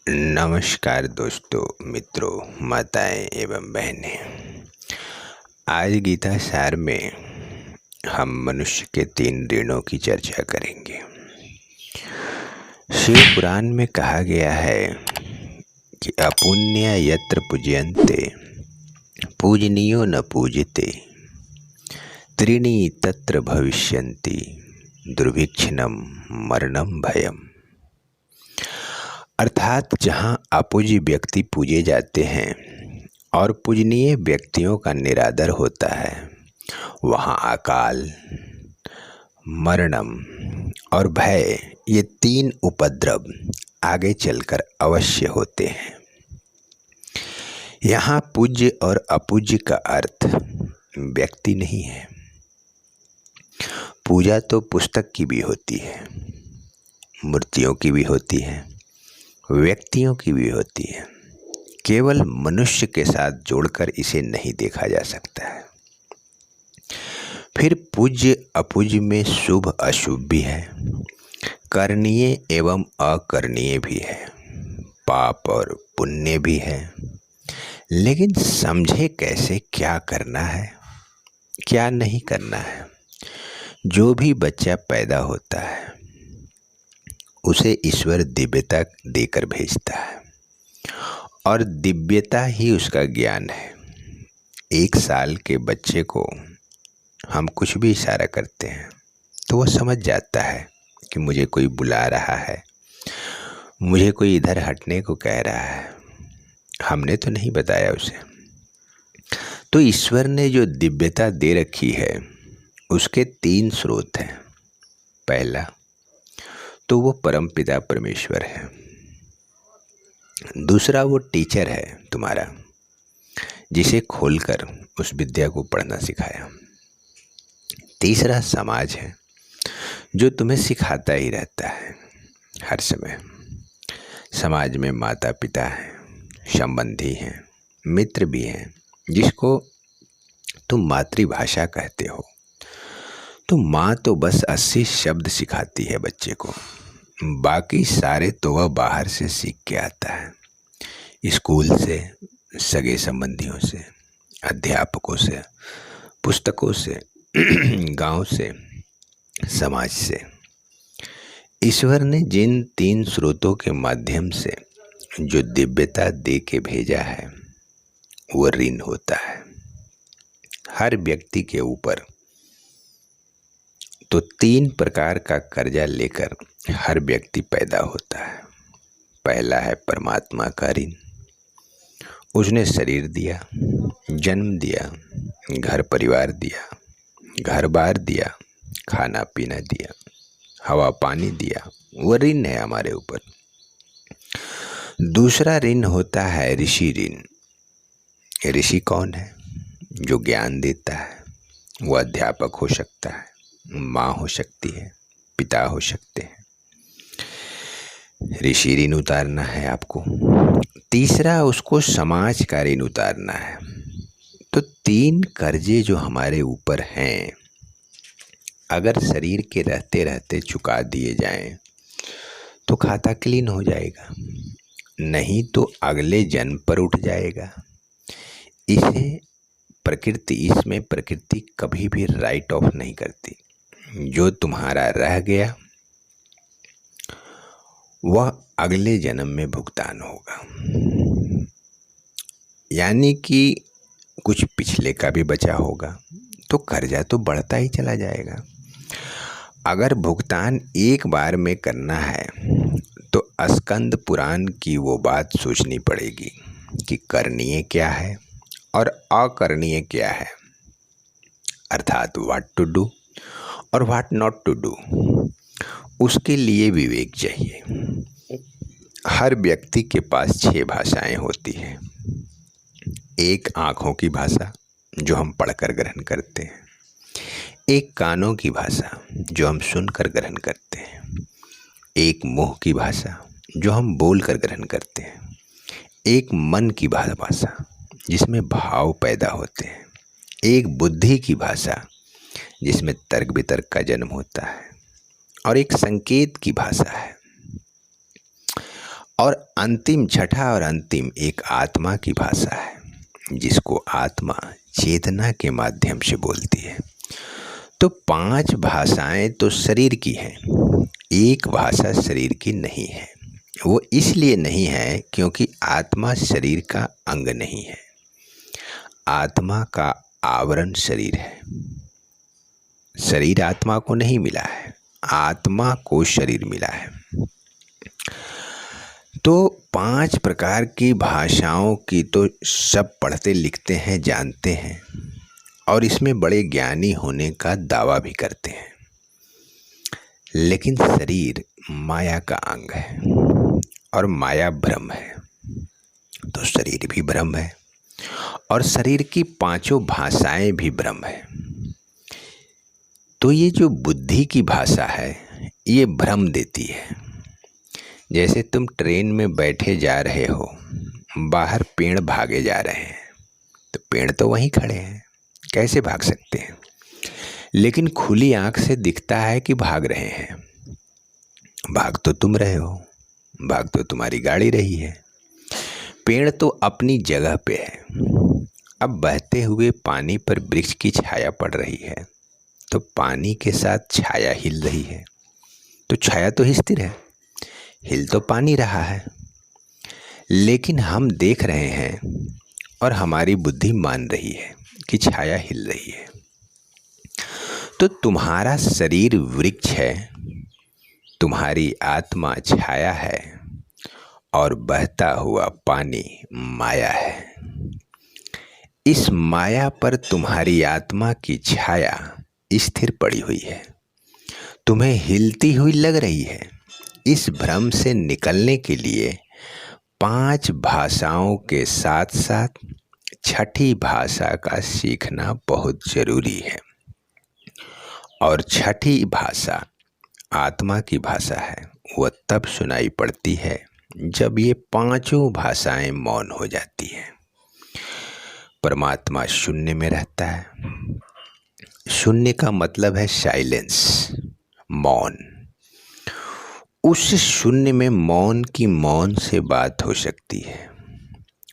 नमस्कार दोस्तों, मित्रों, माताएं एवं बहनें। आज गीता सार में हम मनुष्य के 3 ऋणों की चर्चा करेंगे। शिव पुराण में कहा गया है कि अपुण्य यत्र पूज्यन्ते पूजनीयो न पूजते, त्रीणि तत्र भविष्यन्ति दुर्भिक्षणम मरणम भयम। अर्थात जहाँ अपूज्य व्यक्ति पूजे जाते हैं और पूजनीय व्यक्तियों का निरादर होता है, वहाँ अकाल, मरणम और भय, ये 3 उपद्रव आगे चलकर अवश्य होते हैं। यहाँ पूज्य और अपूज्य का अर्थ व्यक्ति नहीं है। पूजा तो पुस्तक की भी होती है, मूर्तियों की भी होती है, व्यक्तियों की भी होती है। केवल मनुष्य के साथ जोड़कर इसे नहीं देखा जा सकता है। फिर पूज्य अपूज्य में शुभ अशुभ भी है, करणीय एवं अकरणीय भी है, पाप और पुण्य भी है। लेकिन समझे कैसे क्या करना है, क्या नहीं करना है। जो भी बच्चा पैदा होता है उसे ईश्वर दिव्यता देकर भेजता है और दिव्यता ही उसका ज्ञान है। 1 साल के बच्चे को हम कुछ भी इशारा करते हैं तो वो समझ जाता है कि मुझे कोई बुला रहा है, मुझे कोई इधर हटने को कह रहा है। हमने तो नहीं बताया उसे। तो ईश्वर ने जो दिव्यता दे रखी है उसके 3 स्रोत हैं। पहला तो वो परमपिता परमेश्वर है। दूसरा वो टीचर है तुम्हारा, जिसे खोलकर उस विद्या को पढ़ना सिखाया। तीसरा समाज है, जो तुम्हें सिखाता ही रहता है हर समय। समाज में माता पिता हैं, संबंधी हैं, मित्र भी हैं, जिसको तुम मातृभाषा कहते हो। तो माँ तो बस 80 शब्द सिखाती है बच्चे को, बाकी सारे तो वह बाहर से सीख के आता है। स्कूल से, सगे संबंधियों से, अध्यापकों से, पुस्तकों से, गांव से, समाज से। ईश्वर ने जिन 3 स्रोतों के माध्यम से जो दिव्यता दे के भेजा है वो ऋण होता है हर व्यक्ति के ऊपर। तो 3 प्रकार का कर्जा लेकर हर व्यक्ति पैदा होता है। पहला है परमात्मा का ऋण। उसने शरीर दिया, जन्म दिया, घर परिवार दिया, घर बार दिया, खाना पीना दिया, हवा पानी दिया। वो ऋण है हमारे ऊपर। दूसरा ऋण होता है ऋषि ऋण। ऋषि कौन है? जो ज्ञान देता है। वो अध्यापक हो सकता है, माँ हो सकती है, पिता हो सकते हैं। ऋषि ऋण उतारना है आपको। तीसरा, उसको समाज का ऋण उतारना है। तो 3 कर्जे जो हमारे ऊपर हैं, अगर शरीर के रहते रहते चुका दिए जाएं तो खाता क्लीन हो जाएगा, नहीं तो अगले जन्म पर उठ जाएगा। इसमें प्रकृति कभी भी राइट ऑफ नहीं करती। जो तुम्हारा रह गया वह अगले जन्म में भुगतान होगा। यानी कि कुछ पिछले का भी बचा होगा तो कर्जा तो बढ़ता ही चला जाएगा। अगर भुगतान एक बार में करना है तो स्कंद पुराण की वो बात सोचनी पड़ेगी कि करणीय क्या है और अकरणीय क्या है। अर्थात व्हाट टू डू और व्हाट नॉट टू डू। उसके लिए विवेक चाहिए। हर व्यक्ति के पास 6 भाषाएं होती हैं। एक आँखों की भाषा, जो हम पढ़कर ग्रहण करते हैं। एक कानों की भाषा, जो हम सुनकर ग्रहण करते हैं। एक मुंह की भाषा, जो हम बोलकर ग्रहण करते हैं। एक मन की भाषा, जिसमें भाव पैदा होते हैं। एक बुद्धि की भाषा, जिसमें तर्क वितर्क का जन्म होता है। और एक संकेत की भाषा है। और अंतिम छठा और अंतिम एक आत्मा की भाषा है जिसको आत्मा चेतना के माध्यम से बोलती है। तो 5 भाषाएं तो शरीर की हैं, एक भाषा शरीर की नहीं है। वो इसलिए नहीं है क्योंकि आत्मा शरीर का अंग नहीं है। आत्मा का आवरण शरीर है। शरीर आत्मा को नहीं मिला है, आत्मा को शरीर मिला है। तो 5 प्रकार की भाषाओं की तो सब पढ़ते लिखते हैं, जानते हैं और इसमें बड़े ज्ञानी होने का दावा भी करते हैं। लेकिन शरीर माया का अंग है और माया भ्रम है। तो शरीर भी भ्रम है और शरीर की 5 भाषाएं भी भ्रम है। तो ये जो बुद्धि की भाषा है ये भ्रम देती है। जैसे तुम ट्रेन में बैठे जा रहे हो, बाहर पेड़ भागे जा रहे हैं, तो पेड़ तो वहीं खड़े हैं, कैसे भाग सकते हैं? लेकिन खुली आंख से दिखता है कि भाग रहे हैं। भाग तो तुम रहे हो, भाग तो तुम्हारी गाड़ी रही है। पेड़ तो अपनी जगह पे है। अब बहते हुए पानी पर वृक्ष की छाया पड़ रही है, तो पानी के साथ छाया हिल रही है। तो छाया तो स्थिर है, हिल तो पानी रहा है। लेकिन हम देख रहे हैं और हमारी बुद्धि मान रही है कि छाया हिल रही है। तो तुम्हारा शरीर वृक्ष है, तुम्हारी आत्मा छाया है और बहता हुआ पानी माया है। इस माया पर तुम्हारी आत्मा की छाया स्थिर पड़ी हुई है, तुम्हें हिलती हुई लग रही है। इस भ्रम से निकलने के लिए 5 भाषाओं के साथ साथ छठी भाषा का सीखना बहुत जरूरी है। और छठी भाषा आत्मा की भाषा है। वह तब सुनाई पड़ती है जब ये 5 भाषाएं मौन हो जाती हैं। परमात्मा शून्य में रहता है। शून्य का मतलब है साइलेंस, मौन। उस शून्य में मौन की मौन से बात हो सकती है,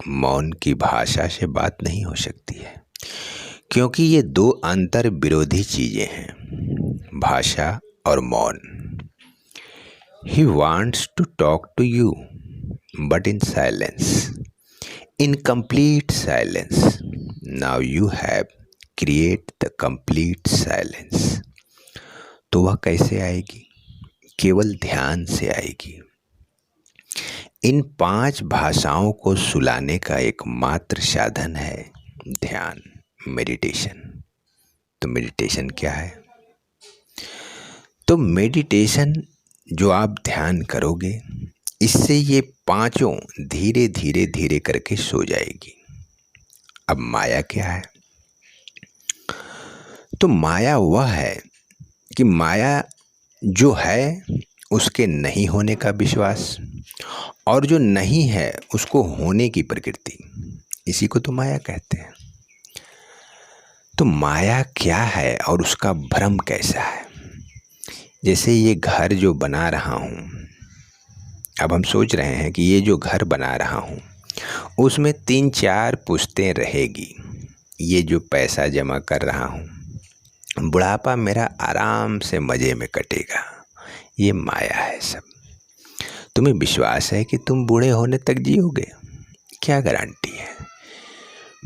मौन की भाषा से बात नहीं हो सकती है, क्योंकि ये 2 अंतर विरोधी चीजें हैं, भाषा और मौन। He wants to talk to you, but in silence, in complete silence. Now you have create the complete silence. तो वह कैसे आएगी? केवल ध्यान से आएगी। इन 5 भाषाओं को सुलाने का एकमात्र साधन है ध्यान, मेडिटेशन। तो मेडिटेशन क्या है? तो मेडिटेशन जो आप ध्यान करोगे, इससे ये 5 धीरे धीरे धीरे करके सो जाएगी। अब माया क्या है? तो माया वह है कि माया जो है उसके नहीं होने का विश्वास, और जो नहीं है उसको होने की प्रकृति, इसी को तो माया कहते हैं। तो माया क्या है और उसका भ्रम कैसा है? जैसे ये घर जो बना रहा हूँ, अब हम सोच रहे हैं कि ये जो घर बना रहा हूँ उसमें 3-4 पुश्तें रहेगी। ये जो पैसा जमा कर रहा हूँ, बुढ़ापा मेरा आराम से मज़े में कटेगा। ये माया है सब। तुम्हें विश्वास है कि तुम बूढ़े होने तक जियोगे? क्या गारंटी है?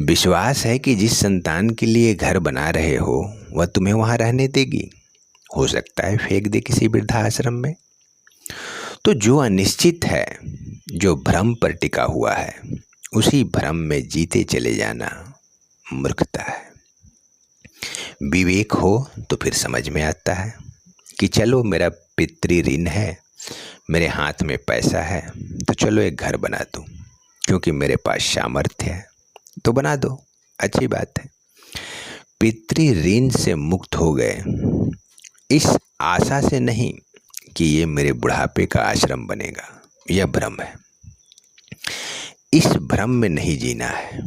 विश्वास है कि जिस संतान के लिए घर बना रहे हो वह तुम्हें वहाँ रहने देगी? हो सकता है फेंक दे किसी वृद्धाश्रम में। तो जो अनिश्चित है, जो भ्रम पर टिका हुआ है, उसी भ्रम में जीते चले जाना मूर्खता है। विवेक हो तो फिर समझ में आता है कि चलो मेरा पितृ ऋण है, मेरे हाथ में पैसा है, तो चलो एक घर बना दूं, क्योंकि मेरे पास सामर्थ्य है, तो बना दो, अच्छी बात है। पितृ ऋण से मुक्त हो गए, इस आशा से नहीं कि ये मेरे बुढ़ापे का आश्रम बनेगा। यह भ्रम है। इस भ्रम में नहीं जीना है,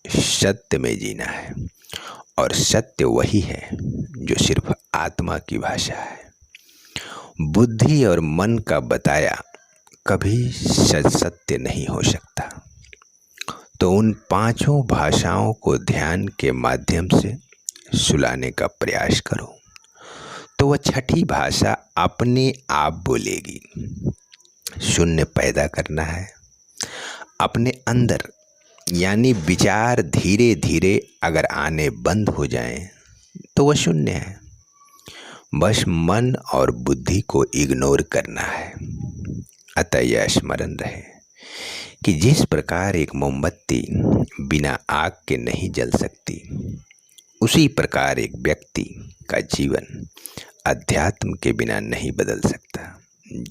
सत्य में जीना है। और सत्य वही है जो सिर्फ आत्मा की भाषा है। बुद्धि और मन का बताया कभी सत्य नहीं हो सकता। तो उन पांचों भाषाओं को ध्यान के माध्यम से सुलाने का प्रयास करो, तो वह छठी भाषा अपने आप बोलेगी। शून्य पैदा करना है अपने अंदर, यानी विचार धीरे धीरे अगर आने बंद हो जाएं तो वह शून्य है। बस मन और बुद्धि को इग्नोर करना है। अतः यह स्मरण रहे कि जिस प्रकार एक मोमबत्ती बिना आग के नहीं जल सकती, उसी प्रकार एक व्यक्ति का जीवन अध्यात्म के बिना नहीं बदल सकता।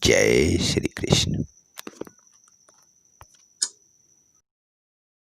जय श्री कृष्ण।